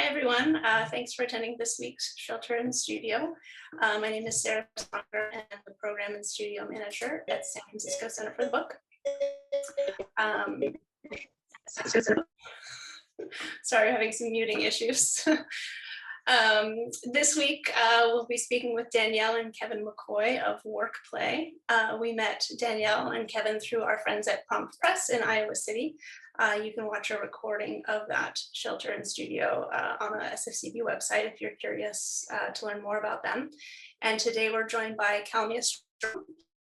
everyone. Thanks for attending this week's Shelter in Studio. My name is Sarah Stalker, and I'm the Program and Studio Manager at San Francisco Center for the Book. Sorry, having some muting issues. This week, we'll be speaking with Danielle and Kevin McCoy of WorkPlay. We met Danielle and Kevin through our friends at PromptPress in Iowa City. You can watch a recording of that Shelter in Studio on the SFCB website if you're curious to learn more about them. And today we're joined by Kalmia,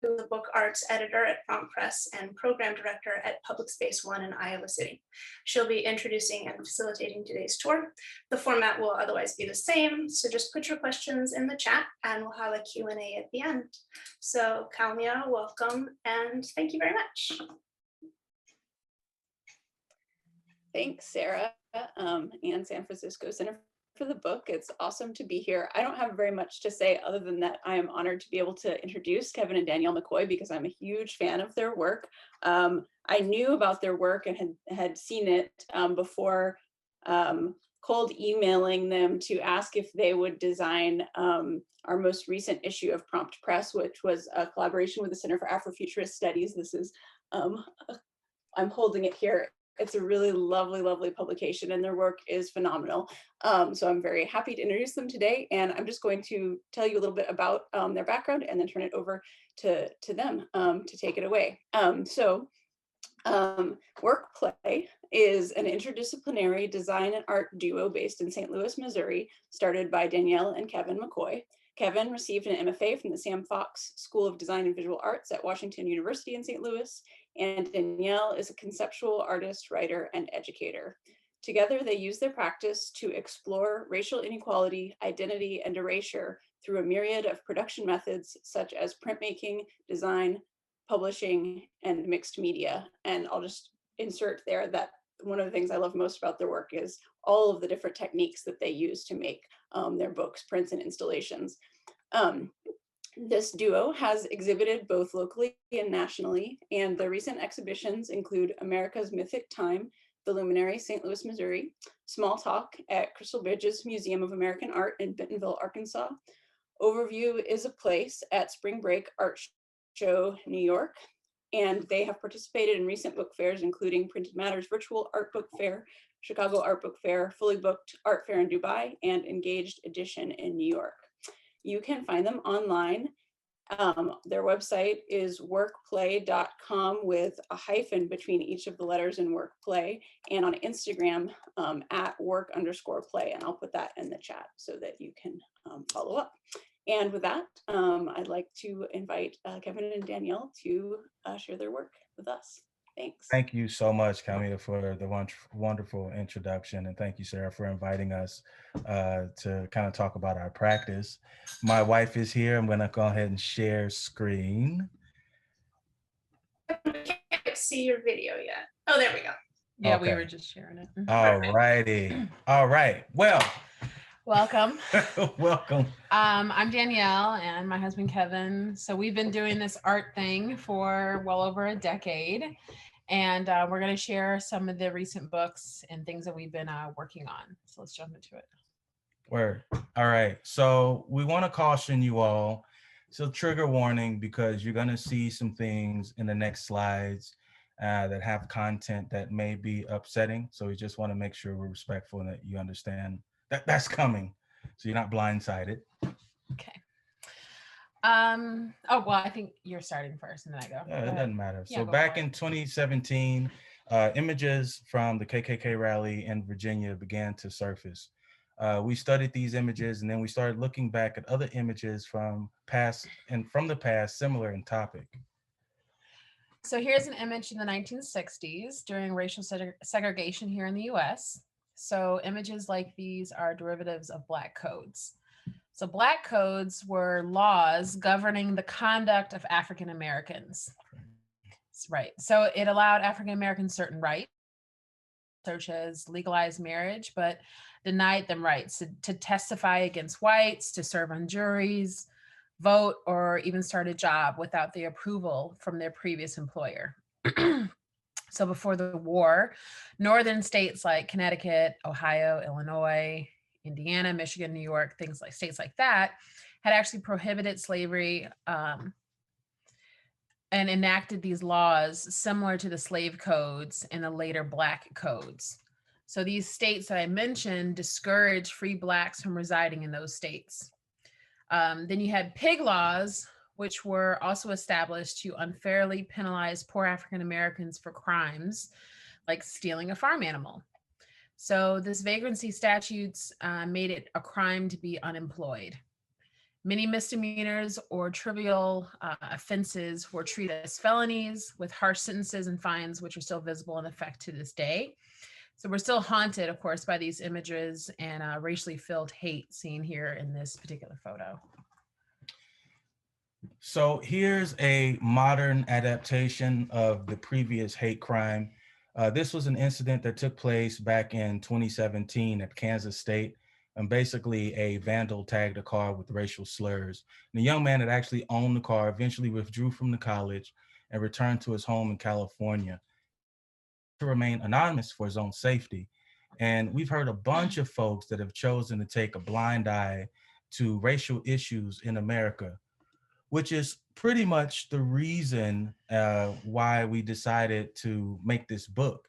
who is the book arts editor at PromptPress and program director at Public Space One in Iowa City. She'll be introducing and facilitating today's tour. The format will otherwise be the same, so just put your questions in the chat and we'll have a Q&A at the end. So Kalmia, welcome and thank you very much. Thanks, Sarah, and San Francisco Center for the Book. It's awesome to be here. I don't have very much to say other than that I am honored to be able to introduce Kevin and Danielle McCoy because I'm a huge fan of their work. I knew about their work and had seen it before cold emailing them to ask if they would design our most recent issue of PromptPress, which was a collaboration with the Center for Afrofuturist Studies. This is, I'm holding it here. It's a really lovely, lovely publication and their work is phenomenal. So I'm very happy to introduce them today. And I'm just going to tell you a little bit about their background and then turn it over to them to take it away. WorkPlay is an interdisciplinary design and art duo based in St. Louis, Missouri, started by Danielle and Kevin McCoy. Kevin received an MFA from the Sam Fox School of Design and Visual Arts at Washington University in St. Louis, and Danielle is a conceptual artist, writer, and educator. Together, they use their practice to explore racial inequality, identity, and erasure through a myriad of production methods such as printmaking, design, publishing, and mixed media. And I'll just insert there that one of the things I love most about their work is all of the different techniques that they use to make their books, prints, and installations. This duo has exhibited both locally and nationally, and the recent exhibitions include America's Mythic Time, the Luminary, St. Louis, Missouri, Small Talk at Crystal Bridges Museum of American Art in Bentonville, Arkansas, Overview is a Place at Spring Break Art Show, New York, and they have participated in recent book fairs, including Printed Matters Virtual Art Book Fair, Chicago Art Book Fair, Fully Booked Art Fair in Dubai, and Engaged Edition in New York. You can find them online. Their website is workplay.com with a hyphen between each of the letters in WorkPlay, and on Instagram at work_play. And I'll put that in the chat so that you can follow up. And with that, I'd like to invite Kevin and Danielle to share their work with us. Thanks. Thank you so much, Kalmia, for the wonderful introduction. And thank you, Sarah, for inviting us to kind of talk about our practice. My wife is here. I'm going to go ahead and share screen. I can't see your video yet. Oh, there we go. Yeah, Okay. we were just sharing it. All righty. All right. Well, Welcome. welcome. I'm Danielle and my husband Kevin. So we've been doing this art thing for well over a decade, and we're going to share some of the recent books and things that we've been working on. So let's jump into it. Word. All right. So we want to caution you all. So trigger warning, because you're going to see some things in the next slides that have content that may be upsetting. So we just want to make sure we're respectful and that you understand that's coming, so you're not blindsided. Okay. Oh, well, I think you're starting first and then I go. Yeah, it doesn't matter. Yeah, So back in 2017, images from the KKK rally in Virginia began to surface. We studied these images, and then we started looking back at other images from the past similar in topic. So here's an image in the 1960s during racial segregation here in the US. So images like these are derivatives of Black codes. So Black codes were laws governing the conduct of African Americans. Right. So it allowed African Americans certain rights, such as legalized marriage, but denied them rights to testify against whites, to serve on juries, vote, or even start a job without the approval from their previous employer. So before the war, northern states like Connecticut, Ohio, Illinois, Indiana, Michigan, New York, things like states like that had actually prohibited slavery and enacted these laws similar to the slave codes and the later Black codes. So these states that I mentioned discouraged free Blacks from residing in those states. Then you had pig laws, which were also established to unfairly penalize poor African Americans for crimes like stealing a farm animal. So this vagrancy statutes made it a crime to be unemployed. Many misdemeanors or trivial offenses were treated as felonies with harsh sentences and fines, which are still visible in effect to this day. So we're still haunted, of course, by these images and racially filled hate seen here in this particular photo. So here's a modern adaptation of the previous hate crime. This was an incident that took place back in 2017 at Kansas State. And basically a vandal tagged a car with racial slurs. And the young man that actually owned the car eventually withdrew from the college and returned to his home in California to remain anonymous for his own safety. And we've heard a bunch of folks that have chosen to take a blind eye to racial issues in America, which is pretty much the reason why we decided to make this book.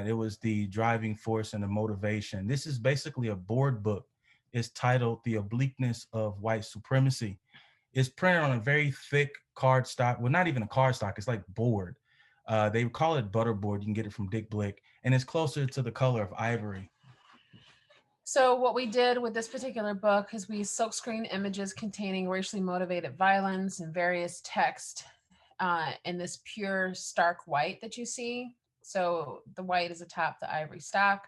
It was the driving force and the motivation. This is basically a board book. It's titled The Obliqueness of White Supremacy. It's printed on a very thick cardstock. Well, not even a cardstock, it's like board. They call it butterboard. You can get it from Dick Blick, and it's closer to the color of ivory. So what we did with this particular book is we silkscreen images containing racially motivated violence and various text in this pure stark white that you see. So the white is atop the ivory stock.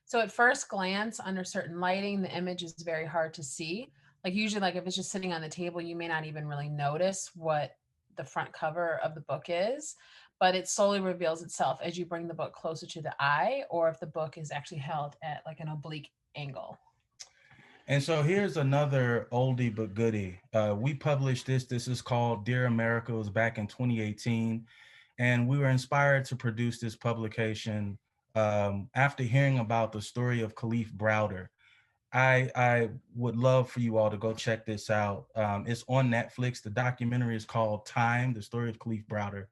So at first glance, under certain lighting, the image is very hard to see. Like usually, like if it's just sitting on the table, you may not even really notice what the front cover of the book is, but it slowly reveals itself as you bring the book closer to the eye, or if the book is actually held at like an oblique angle. And so here's another oldie but goodie. We published this. This is called Dear America. It was back in 2018. And we were inspired to produce this publication after hearing about the story of Khalif Browder. I would love for you all to go check this out. It's on Netflix. The documentary is called Time, the story of Khalif Browder.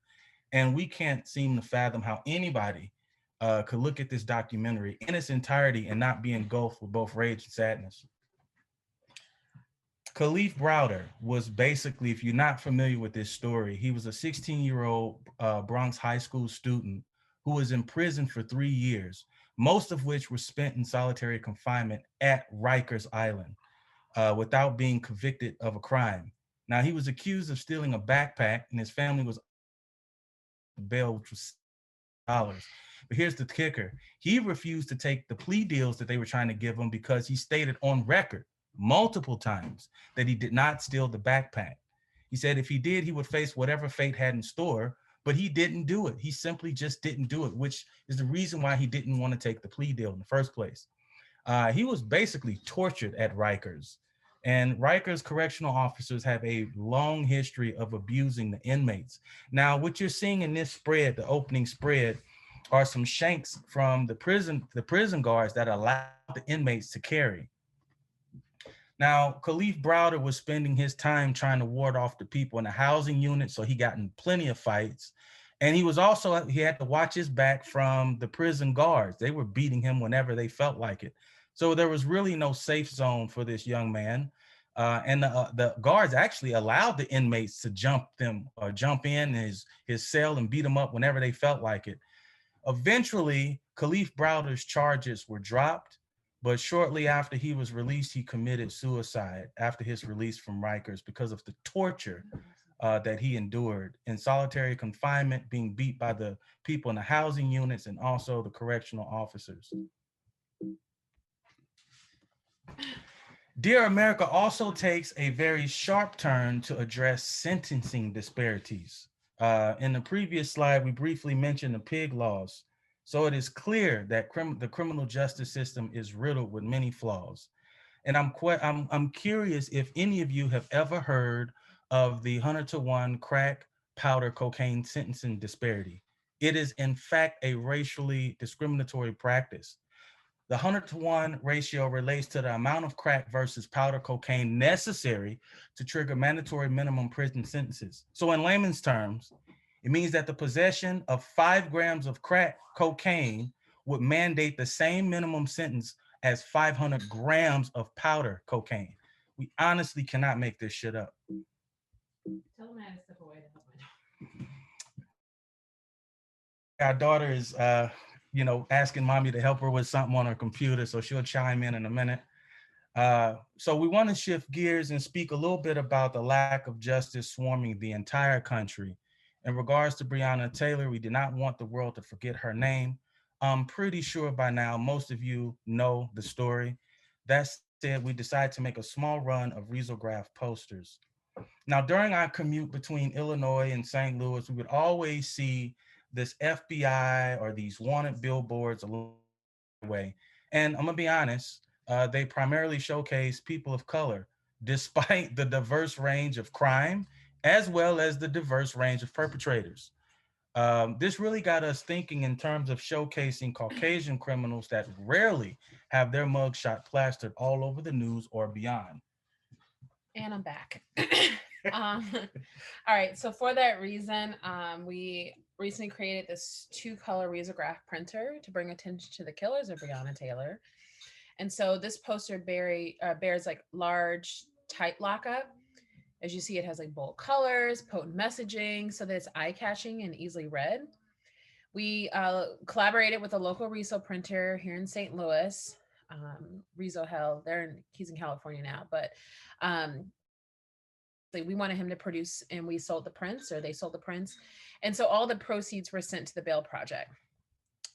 And we can't seem to fathom how anybody could look at this documentary in its entirety and not be engulfed with both rage and sadness. Khalif Browder was basically, if you're not familiar with this story, he was a 16-year-old Bronx high school student who was in prison for 3 years, most of which were spent in solitary confinement at Rikers Island without being convicted of a crime. Now, he was accused of stealing a backpack, and his family was bail, which was $6. But here's the kicker. He refused to take the plea deals that they were trying to give him because he stated on record multiple times that he did not steal the backpack. He said if he did, he would face whatever fate had in store, but he didn't do it. He simply just didn't do it, which is the reason why he didn't want to take the plea deal in the first place. He was basically tortured at Rikers. And Rikers correctional officers have a long history of abusing the inmates. Now, what you're seeing in this spread, the opening spread, are some shanks from the prison guards that allowed the inmates to carry. Now, Khalif Browder was spending his time trying to ward off the people in the housing unit, so he got in plenty of fights. And he had to watch his back from the prison guards. They were beating him whenever they felt like it. So there was really no safe zone for this young man. And the guards actually allowed the inmates to jump in his cell and beat him up whenever they felt like it. Eventually, Khalif Browder's charges were dropped, but shortly after he was released, he committed suicide after his release from Rikers because of the torture that he endured in solitary confinement, being beat by the people in the housing units and also the correctional officers. Dear America also takes a very sharp turn to address sentencing disparities. In the previous slide, we briefly mentioned the pig laws. So it is clear that the criminal justice system is riddled with many flaws. And I'm curious if any of you have ever heard of the 100-to-1 crack, powder, cocaine sentencing disparity. It is, in fact, a racially discriminatory practice. The 100-to-1 ratio relates to the amount of crack versus powder cocaine necessary to trigger mandatory minimum prison sentences. So in layman's terms, it means that the possession of 5 grams of crack cocaine would mandate the same minimum sentence as 500 grams of powder cocaine. We honestly cannot make this shit up. Tell them I had to step away to help my Our daughter is, asking mommy to help her with something on her computer, so she'll chime in a minute. So we want to shift gears and speak a little bit about the lack of justice swarming the entire country. In regards to Breonna Taylor, we did not want the world to forget her name. I'm pretty sure by now most of you know the story. That said, we decided to make a small run of risograph posters. Now, during our commute between Illinois and St. Louis, we would always see this FBI or these wanted billboards along the way. And I'm gonna be honest, they primarily showcase people of color, despite the diverse range of crime, as well as the diverse range of perpetrators. This really got us thinking in terms of showcasing Caucasian criminals that rarely have their mugshot plastered all over the news or beyond. And I'm back. All right. So for that reason, we recently created this 2-color risograph printer to bring attention to the killers of Breonna Taylor. And so this poster bears like large, tight lockup. As you see, it has like bold colors, potent messaging, so that it's eye-catching and easily read. We collaborated with a local Riso printer here in St. Louis. Riso Hell, he's in California now, but we wanted him to produce, and we sold the prints, or they sold the prints. And so all the proceeds were sent to the Bail Project.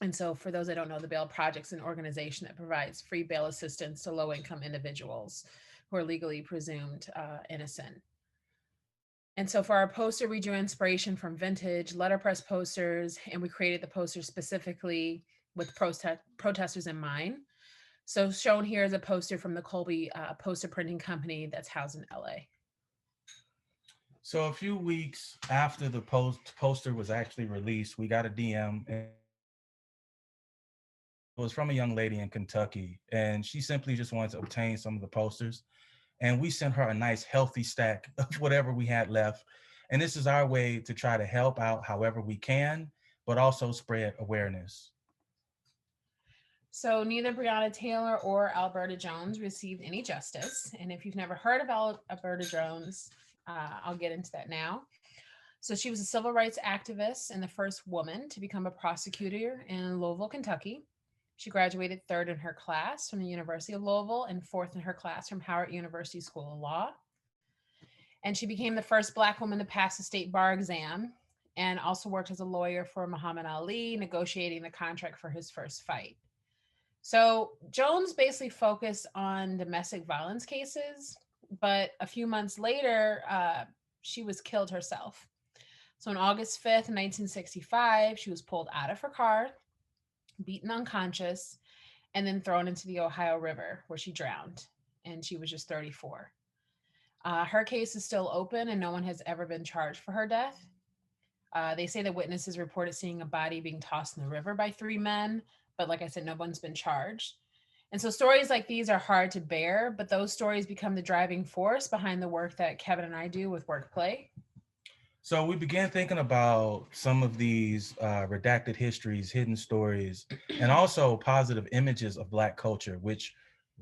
And so for those that don't know, the Bail Project's an organization that provides free bail assistance to low-income individuals who are legally presumed innocent. And so for our poster, we drew inspiration from vintage letterpress posters, and we created the poster specifically with protesters in mind. So shown here is a poster from the Colby poster printing company that's housed in LA. So a few weeks after the poster was actually released, we got a DM. It was from a young lady in Kentucky, and she simply just wanted to obtain some of the posters. And we sent her a nice healthy stack of whatever we had left. And this is our way to try to help out however we can, but also spread awareness. So neither Breonna Taylor or Alberta Jones received any justice. And if you've never heard about Alberta Jones, I'll get into that now. So she was a civil rights activist and the first woman to become a prosecutor in Louisville, Kentucky. She graduated 3rd in her class from the University of Louisville and 4th in her class from Howard University School of Law. And she became the first Black woman to pass the state bar exam, and also worked as a lawyer for Muhammad Ali, negotiating the contract for his first fight. So Jones basically focused on domestic violence cases, but a few months later, she was killed herself. So on August 5th, 1965, she was pulled out of her car, beaten unconscious, and then thrown into the Ohio River, where she drowned, and she was just 34. Her case is still open, and no one has ever been charged for her death. They say that witnesses reported seeing a body being tossed in the river by 3 men, but like I said, no one's been charged. And so stories like these are hard to bear, but those stories become the driving force behind the work that Kevin and I do with Work Play. So we began thinking about some of these redacted histories, hidden stories, and also positive images of Black culture, which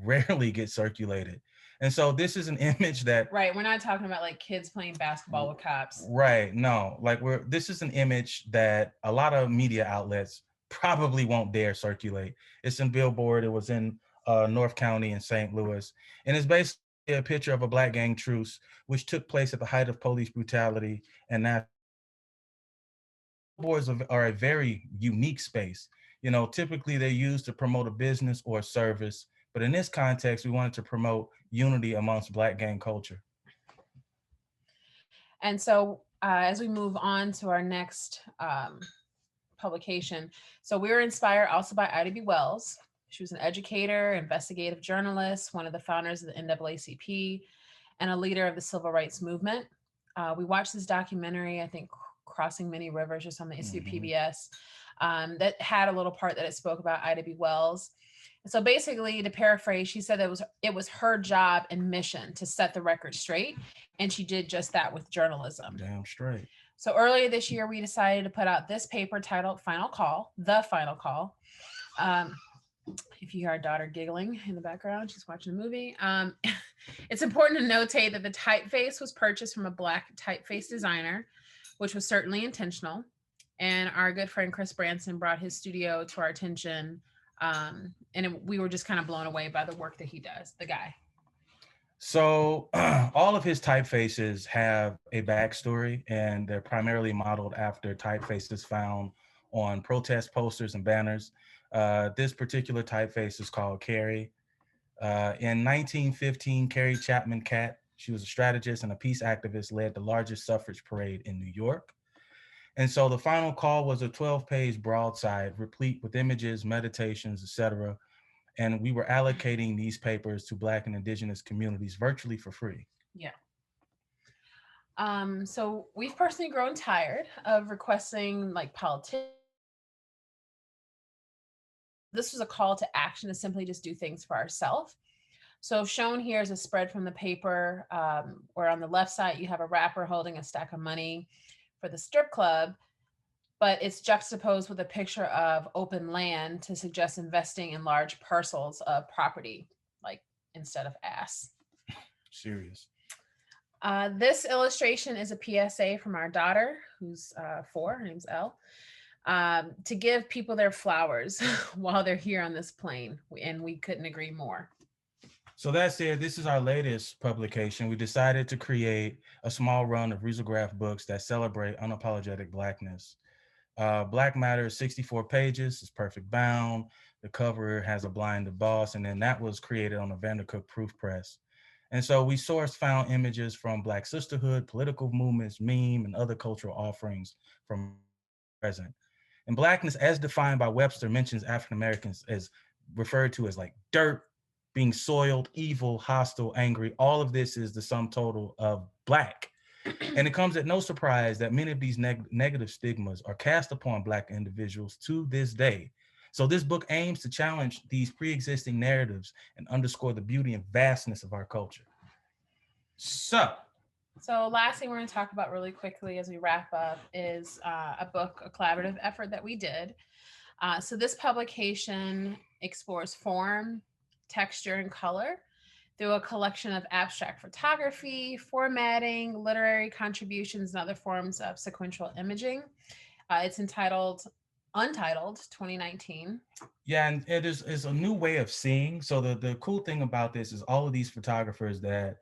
rarely get circulated. And so this is an image that— Right, we're not talking about like kids playing basketball with cops. Right, no, like this is an image that a lot of media outlets probably won't dare circulate. It's in Billboard, it was in North County in St. Louis, and it's basically a picture of a Black gang truce, which took place at the height of police brutality. And that billboards are a very unique space. You know, typically they're used to promote a business or a service, but in this context, we wanted to promote unity amongst Black gang culture. And so as we move on to our next publication, so we were inspired also by Ida B. Wells. She was an educator, investigative journalist, one of the founders of the NAACP, and a leader of the civil rights movement. We watched this documentary, I think, Crossing Many Rivers or something. It's through Mhm. PBS. That had a little part that it spoke about Ida B. Wells. So basically, to paraphrase, she said it was her job and mission to set the record straight, and she did just that with journalism. Damn straight. So earlier this year, we decided to put out this paper titled "Final Call," the final call. If you hear our daughter giggling in the background, she's watching a movie. It's important to notate that the typeface was purchased from a Black typeface designer, which was certainly intentional. And our good friend Chris Branson brought his studio to our attention. We were just kind of blown away by the work that he does, the guy. So all of his typefaces have a backstory, and they're primarily modeled after typefaces found on protest posters and banners. This particular typeface is called Carrie. In 1915, Carrie Chapman Catt, she was a strategist and a peace activist, led the largest suffrage parade in New York. And so the final call was a 12-page broadside replete with images, meditations, etc. And we were allocating these papers to Black and Indigenous communities virtually for free. Yeah. So we've personally grown tired of requesting like politics. This was a call to action to simply just do things for ourselves. So shown here is a spread from the paper, where on the left side you have a rapper holding a stack of money for the strip club, but it's juxtaposed with a picture of open land to suggest investing in large parcels of property, like instead of ass. Serious. This illustration is a PSA from our daughter, who's 4, her name's Elle, to give people their flowers while they're here on this plane, and we couldn't agree more. So that's it. This is our latest publication. We decided to create a small run of risograph books that celebrate unapologetic Blackness. Black Matter is 64 pages. It's perfect bound. The cover has a blind emboss, and then that was created on a Vandercook proof press. And so we found images from Black sisterhood, political movements, meme, and other cultural offerings from present. And Blackness, as defined by Webster, mentions African Americans as referred to as like dirt, being soiled, evil, hostile, angry. All of this is the sum total of Black. And it comes at no surprise that many of these negative stigmas are cast upon Black individuals to this day. So this book aims to challenge these pre-existing narratives and underscore the beauty and vastness of our culture. So last thing we're going to talk about really quickly as we wrap up is a collaborative effort that we did. So this publication explores form, texture, and color through a collection of abstract photography, formatting, literary contributions, and other forms of sequential imaging. It's entitled Untitled 2019. Yeah, and it is a new way of seeing. So the cool thing about this is all of these photographers that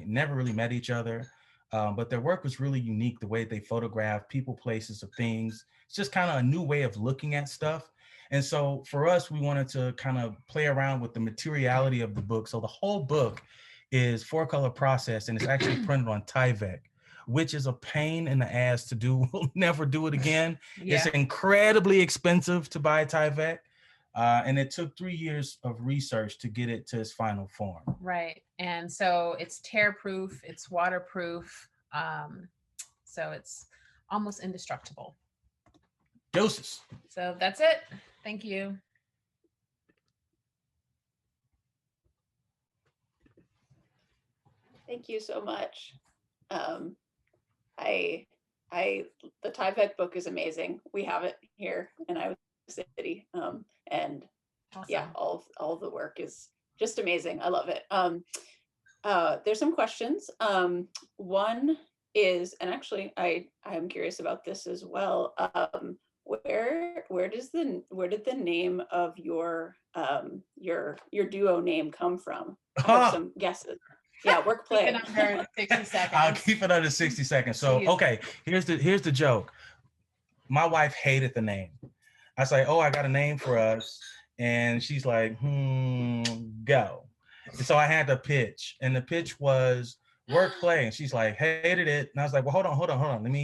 never really met each other, but their work was really unique. The way they photograph people, places, or things. It's just kind of a new way of looking at stuff. And so for us, we wanted to kind of play around with the materiality of the book. So the whole book is 4-color process, and it's actually printed on Tyvek, which is a pain in the ass to do. We'll never do it again. Yeah. It's incredibly expensive to buy Tyvek. And it took 3 years of research to get it to its final form. Right. And so it's tear-proof, it's waterproof. So it's almost indestructible. Doses. So that's it. Thank you. Thank you so much. The Tyvek book is amazing. We have it here in Iowa City. And awesome. Yeah, all the work is just amazing. I love it. There's some questions. One is, and actually I'm curious about this as well. Where did the name of your duo name come from? I have some guesses. Yeah, work play. Keep it under 60 seconds. I'll keep it under 60 seconds. So okay, here's the joke. My wife hated the name. I was like, oh, I got a name for us. And she's like, go. And so I had to pitch. And the pitch was work play. And she's like, hated it. And I was like, well, hold on.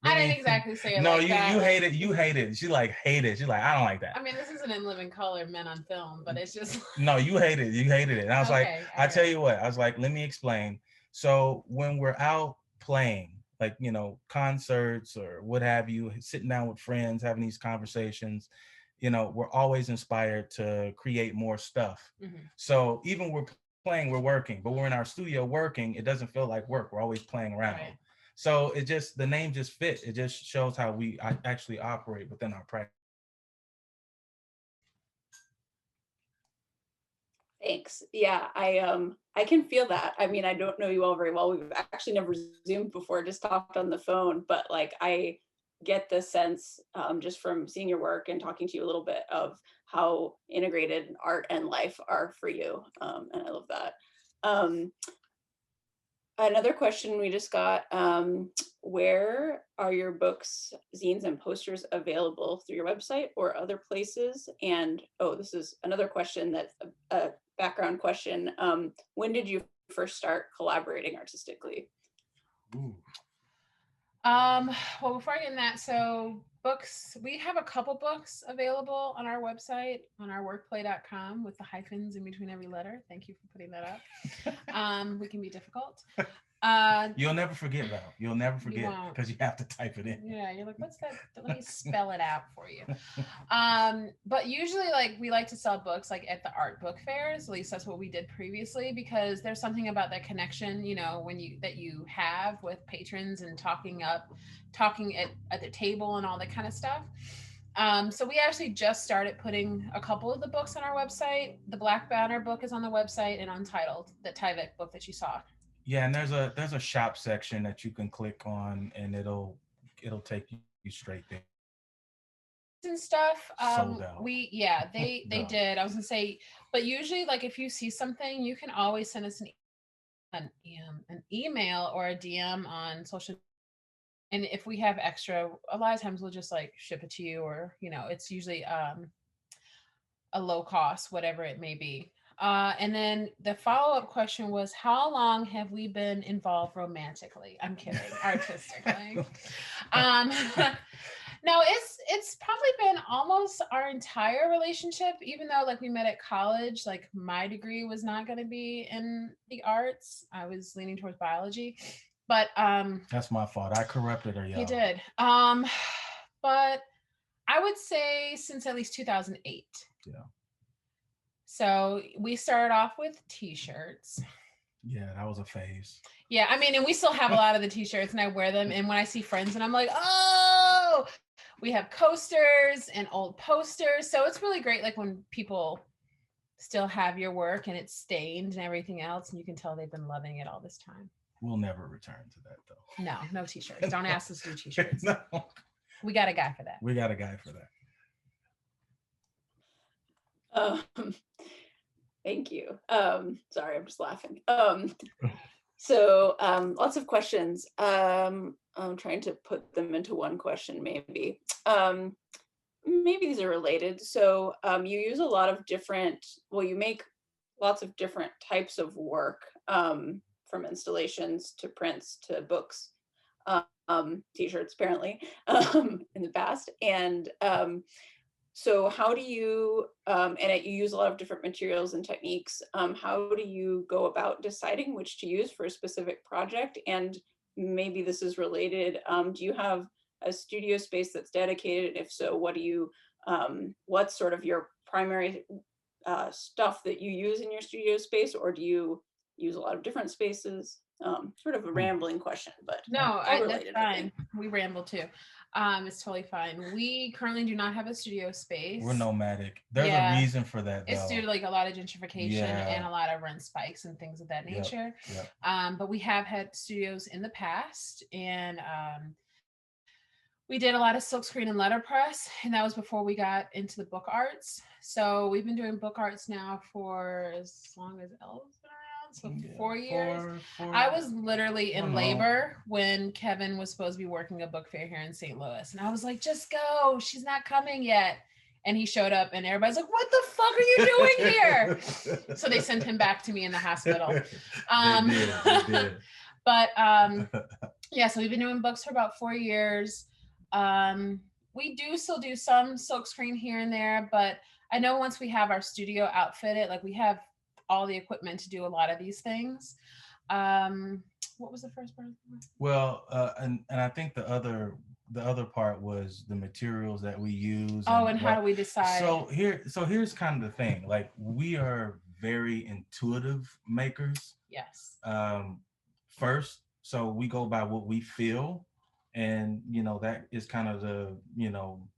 I didn't exactly say it. No, like that. You hate it. She like hated it. She's like, I don't like that. I mean, this isn't in living color, men on film, but it's just no, you hated it. And I was okay, like, I tell you what, I was like, let me explain. So when we're out playing, like, you know, concerts or what have you, sitting down with friends, having these conversations, you know, we're always inspired to create more stuff. So even we're playing, we're working, but we're in our studio working, it doesn't feel like work. We're always playing around. Right. So it just, the name just fit. It just shows how we actually operate within our practice. Thanks. Yeah, I can feel that. I mean, I don't know you all very well. We've actually never Zoomed before, just talked on the phone, but like I get the sense just from seeing your work and talking to you a little bit of how integrated art and life are for you. And I love that. Another question we just got, where are your books, zines, and posters available through your website or other places? And, oh, this is another question that's a background question. When did you first start collaborating artistically? Ooh. Well, before I get in that, so books, we have a couple books available on our website, on our workplay.com, with the hyphens in between every letter. Thank you for putting that up. We can be difficult. You'll never forget, Val. You'll never forget won't. because you have to type it in. Yeah, you're like, what's that? Let me spell it out for you. But usually, like, we like to sell books like at the art book fairs. At least that's what we did previously, because there's something about that connection, you know, when you have with patrons and talking at the table and all that kind of stuff. So we actually just started putting a couple of the books on our website. The Black Banner book is on the website, and Untitled, the Tyvek book that you saw. Yeah, and there's a shop section that you can click on, and it'll take you straight there. And stuff. Sold out. They did. I was gonna say, but usually, like, if you see something, you can always send us an email or a DM on social. And if we have extra, a lot of times we'll just like ship it to you, or, you know, it's usually a low cost, whatever it may be. And then the follow-up question was, how long have we been involved romantically? I'm kidding, artistically. No, it's probably been almost our entire relationship, even though like we met at college. Like, my degree was not going to be in the arts. I was leaning towards biology, but that's my fault. I corrupted her, y'all. he did. But I would say since at least 2008. Yeah. So we started off with t-shirts. Yeah, that was a phase. Yeah, I mean, and we still have a lot of the t-shirts, and I wear them. And when I see friends, and I'm like, oh, we have coasters and old posters. So it's really great, like, when people still have your work and it's stained and everything else, and you can tell they've been loving it all this time. We'll never return to that, though. No t-shirts. Don't ask us to do t-shirts. No. We got a guy for that. We got a guy for that. Thank you. Sorry, I'm just laughing. So lots of questions. I'm trying to put them into one question, maybe. Maybe these are related. So you use a lot of different, well, you make lots of different types of work, from installations to prints to books, t-shirts apparently, in the past. And so how do you, you use a lot of different materials and techniques, how do you go about deciding which to use for a specific project? And maybe this is related, do you have a studio space that's dedicated? If so, what do you, what's sort of your primary stuff that you use in your studio space, or do you use a lot of different spaces? Sort of a rambling question, but no, that's fine. We ramble too. It's totally fine. We currently do not have a studio space. We're nomadic. There's a reason for that, though. It's due to like a lot of gentrification and a lot of rent spikes and things of that nature. Yep. But we have had studios in the past, and we did a lot of silkscreen and letterpress, and that was before we got into the book arts. So we've been doing book arts now for as long as Elle's been around. So 4 years. I was literally in labor when Kevin was supposed to be working a book fair here in St. Louis. And I was like, just go. She's not coming yet. And he showed up, and everybody's like, what the fuck are you doing here? So they sent him back to me in the hospital. They did. But yeah, so we've been doing books for about 4 years. We do still do some silkscreen here and there, but I know once we have our studio outfitted, like we have all the equipment to do a lot of these things. What was the first part? Well, and I think the other part was the materials that we use. Oh, and how do we decide? So here's kind of the thing. Like, we are very intuitive makers. Yes. First, so we go by what we feel, and that is kind of the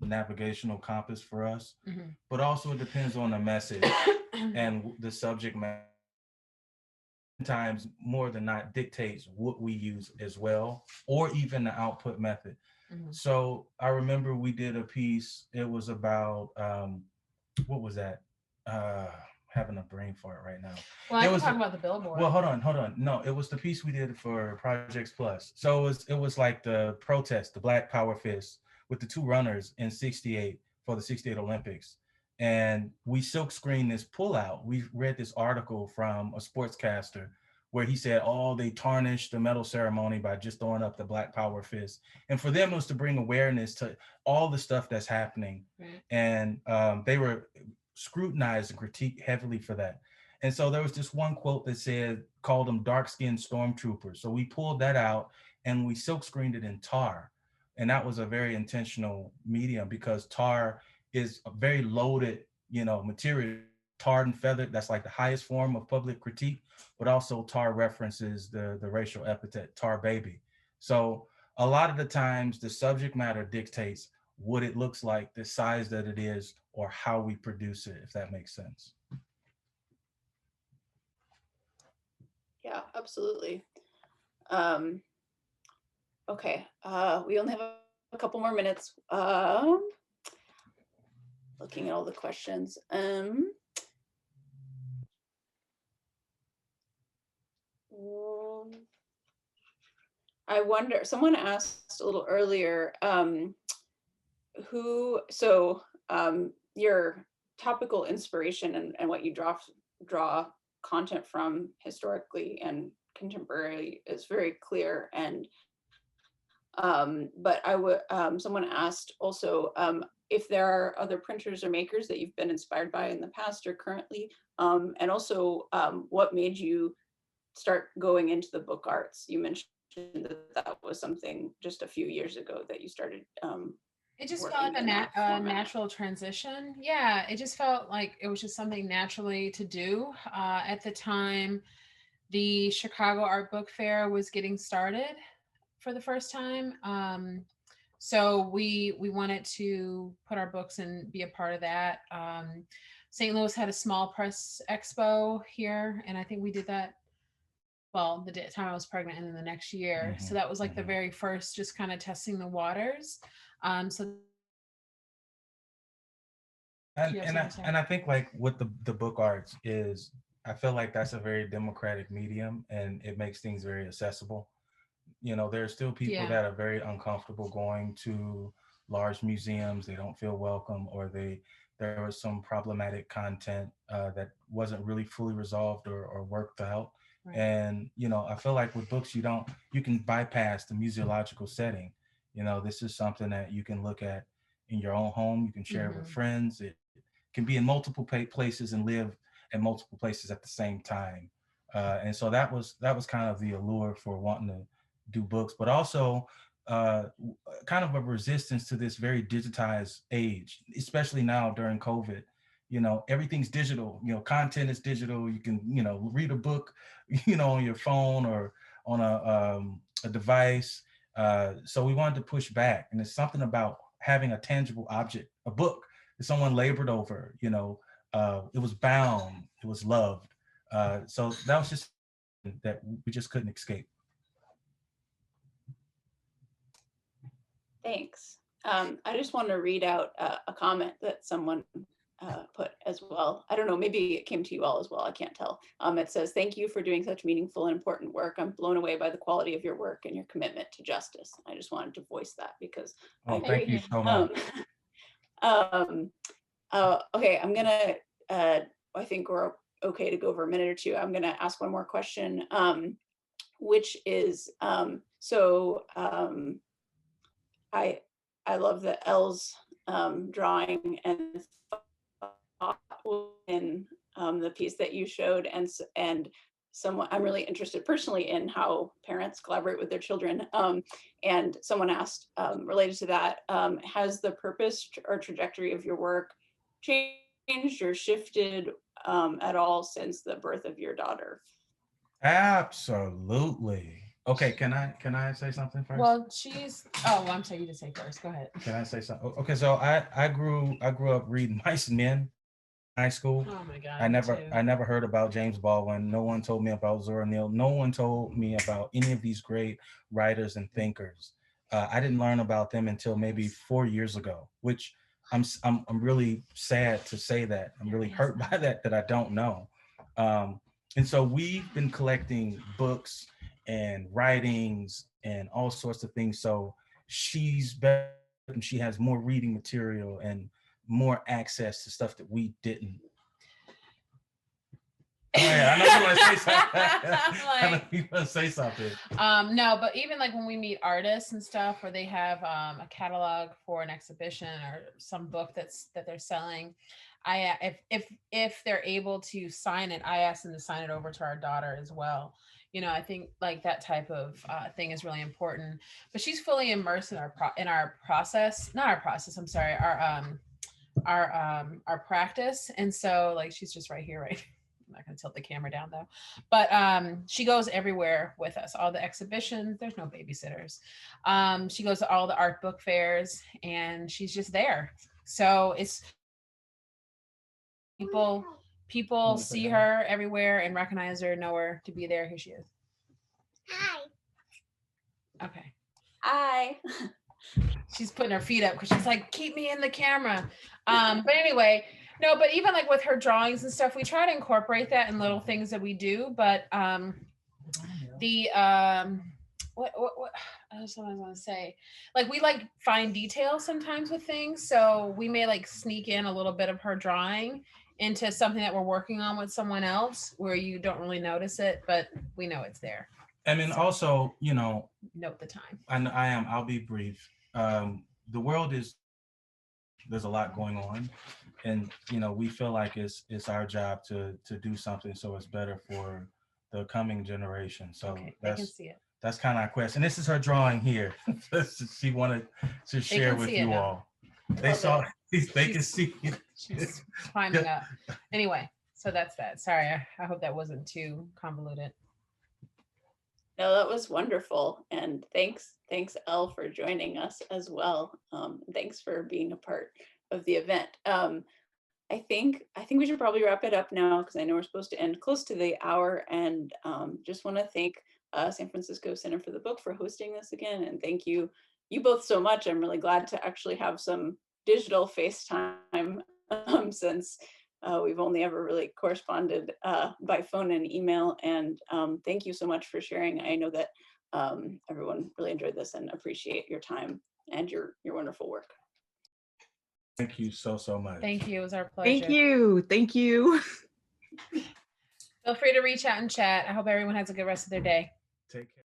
navigational compass for us. Mhm. But also it depends on the message and the subject matter. Times more than not dictates what we use as well, or even the output method. Mhm. So I remember we did a piece. It was about what was that? Having a brain fart right now. Well, I It can was talk about the billboard. Well, hold on. No, it was the piece we did for Projects Plus. So it was like the protest, the Black Power Fist, with the two runners in '68 for the '68 Olympics. And we silk screened this pullout. We read this article from a sportscaster where he said, oh, they tarnished the medal ceremony by just throwing up the Black Power Fist. And for them, it was to bring awareness to all the stuff that's happening. Right. And they were scrutinized and critiqued heavily for that. And so there was this one quote that said, called them dark-skinned stormtroopers. So we pulled that out and we silk screened it in tar. And that was a very intentional medium because tar is a very loaded, material, tarred and feathered. That's like the highest form of public critique, but also tar references the racial epithet tar baby. So a lot of the times the subject matter dictates what it looks like, the size that it is, or how we produce it, if that makes sense. Yeah, absolutely. Okay, we only have a couple more minutes. Looking at all the questions. I wonder, someone asked a little earlier, your topical inspiration and what you draw content from historically and contemporary is very clear. And but I would someone asked also if there are other printers or makers that you've been inspired by in the past or currently, and also what made you start going into the book arts. You mentioned that was something just a few years ago that you started. It just felt like a natural transition. Yeah, it just felt like it was just something naturally to do. At the time, the Chicago Art Book Fair was getting started for the first time. So we wanted to put our books and be a part of that. St. Louis had a small press expo here, and I think we did that, well, the time I was pregnant and then the next year. Mm-hmm. So that was like the very first, just kind of testing the waters. So and I think like with the book arts is, I feel like that's a very democratic medium and it makes things very accessible. There are still people that are very uncomfortable going to large museums. They don't feel welcome, or there was some problematic content that wasn't really fully resolved or worked out. Right. And I feel like with books, you can bypass the museological setting. This is something that you can look at in your own home. You can share it with friends. It can be in multiple places and live in multiple places at the same time. And so that was kind of the allure for wanting to do books, but also kind of a resistance to this very digitized age, especially now during COVID. Everything's digital. Content is digital. You can read a book on your phone or on a device. So we wanted to push back, and it's something about having a tangible object, a book that someone labored over. It was bound, it was loved. So that was just that we just couldn't escape. Thanks. I just want to read out a comment that someone put as well. I don't know, maybe it came to you all as well. I can't tell. It says, "Thank you for doing such meaningful and important work. I'm blown away by the quality of your work and your commitment to justice." I just wanted to voice that because thank you so much. Okay, I'm gonna, I think we're okay to go over a minute or two. I'm gonna ask one more question, which is, I love the L's drawing and thought in the piece that you showed, and someone, I'm really interested personally in how parents collaborate with their children. And someone asked, related to that, has the purpose or trajectory of your work changed or shifted at all since the birth of your daughter? Absolutely. Okay, can I say something first? Well, I'm sorry, you to say first. Go ahead. Can I say something? Okay, so I grew up reading Mice and Men in high school. Oh my God. I never heard about James Baldwin. No one told me about Zora Neale. No one told me about any of these great writers and thinkers. I didn't learn about them until maybe 4 years ago, which I'm really sad to say that. I'm really hurt by that I don't know. And so we've been collecting books and writings and all sorts of things. So she's better and she has more reading material and more access to stuff that we didn't. Oh, yeah, I know you want to say something. I know you want to say something. No, but even like when we meet artists and stuff, or they have a catalog for an exhibition or some book that they're selling, if they're able to sign it, I ask them to sign it over to our daughter as well. You know, I think like that type of thing is really important. But she's fully immersed in our process, not our process. I'm sorry, our practice, and so like she's just right here, right. I'm not going to tilt the camera down though, but she goes everywhere with us, all the exhibitions. There's no babysitters. She goes to all the art book fairs and she's just there. So it's people see her everywhere and recognize her, know her to be there. Here she is. Hi. Okay. Hi. She's putting her feet up because she's like, keep me in the camera. But anyway, no, but even like with her drawings and stuff, we try to incorporate that in little things that we do. But what else I want to say? Like we like find details sometimes with things. So we may like sneak in a little bit of her drawing into something that we're working on with someone else where you don't really notice it, but we know it's there. I mean, also, you know, note the time. I'll be brief. The world there's a lot going on, and you know, we feel like it's our job to do something so it's better for the coming generation. So okay, they can see it. That's kind of our quest. And this is her drawing here. She wanted to share with you all. They saw they can see it. She's climbing up. Anyway, so that's that. Sorry, I hope that wasn't too convoluted. No, that was wonderful. And thanks, Elle, for joining us as well. Thanks for being a part of the event. I think we should probably wrap it up now because I know we're supposed to end close to the hour. And just want to thank San Francisco Center for the Book for hosting this again. And thank you both so much. I'm really glad to actually have some digital FaceTime since we've only ever really corresponded by phone and email. And thank you so much for sharing. I know that everyone really enjoyed this and appreciate your time and your wonderful work. Thank you so much. Thank you. It was our pleasure. Thank you. Feel free to reach out and chat. I hope everyone has a good rest of their day. Take care.